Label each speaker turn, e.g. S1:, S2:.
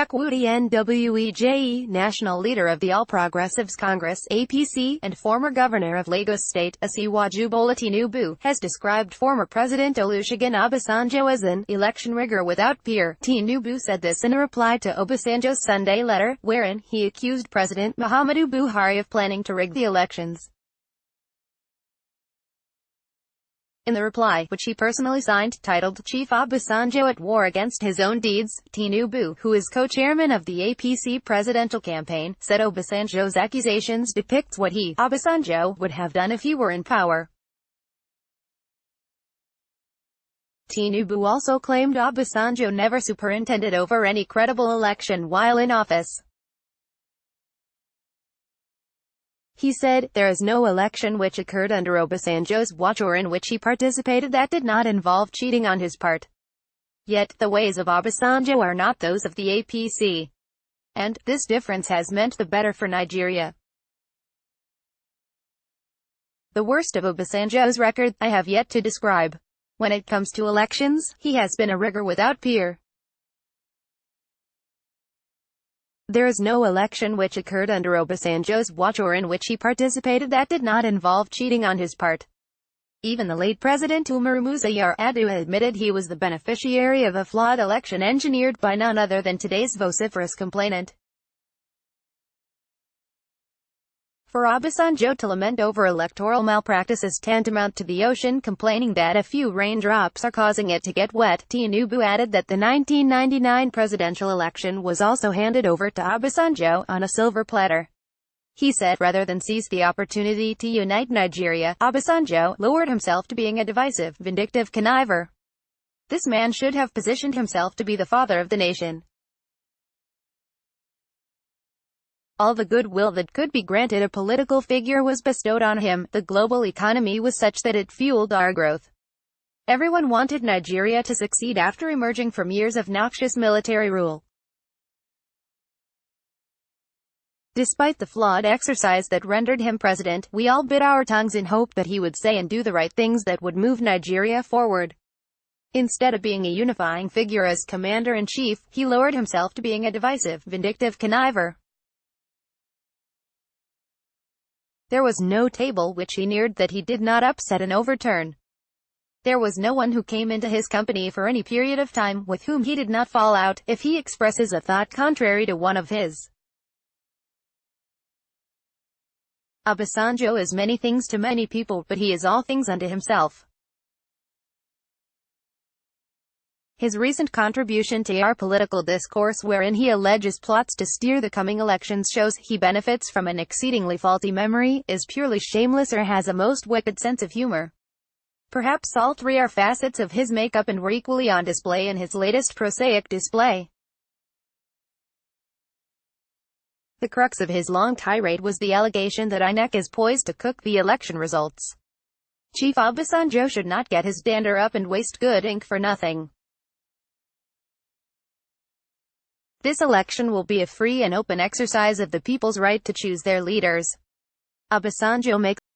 S1: Chukwudi Nweje National Leader of the All Progressives Congress (APC), and former Governor of Lagos State, Asiwaju Bola Tinubu, has described former President Olusegun Obasanjo as an election rigger without peer. Tinubu said this in a reply to Obasanjo's Sunday letter, wherein he accused President Muhammadu Buhari of planning to rig the elections. In the reply, which he personally signed, titled "Chief Obasanjo at War Against His Own Deeds," Tinubu, who is co-chairman of the APC presidential campaign, said Obasanjo's accusations depicts what he, Obasanjo, would have done if he were in power. Tinubu also claimed Obasanjo never superintended over any credible election while in office. He said, "There is no election which occurred under Obasanjo's watch or in which he participated that did not involve cheating on his part. Yet, the ways of Obasanjo are not those of the APC. And, this difference has meant the better for Nigeria. The worst of Obasanjo's record, I have yet to describe. When it comes to elections, he has been a rigger without peer. There is no election which occurred under Obasanjo's watch or in which he participated that did not involve cheating on his part." Even the late President Umaru Musa Yar'Adua admitted he was the beneficiary of a flawed election engineered by none other than today's vociferous complainant. For Obasanjo to lament over electoral malpractice is tantamount to the ocean complaining that a few raindrops are causing it to get wet. Tinubu added that the 1999 presidential election was also handed over to Obasanjo on a silver platter. He said, rather than seize the opportunity to unite Nigeria, Obasanjo lowered himself to being a divisive, vindictive conniver. This man should have positioned himself to be the father of the nation. All the goodwill that could be granted a political figure was bestowed on him. The global economy was such that it fueled our growth. Everyone wanted Nigeria to succeed after emerging from years of noxious military rule. Despite the flawed exercise that rendered him president, we all bit our tongues in hope that he would say and do the right things that would move Nigeria forward. Instead of being a unifying figure as commander-in-chief, he lowered himself to being a divisive, vindictive conniver. There was no table which he neared that he did not upset and overturn. There was no one who came into his company for any period of time with whom he did not fall out, if he expresses a thought contrary to one of his. Obasanjo is many things to many people, but he is all things unto himself. His recent contribution to our political discourse, wherein he alleges plots to steer the coming elections, shows he benefits from an exceedingly faulty memory, is purely shameless, or has a most wicked sense of humor. Perhaps all three are facets of his makeup and were equally on display in his latest prosaic display. The crux of his long tirade was the allegation that INEC is poised to cook the election results. Chief Obasanjo should not get his dander up and waste good ink for nothing. This election will be a free and open exercise of the people's right to choose their leaders. Obasanjo makes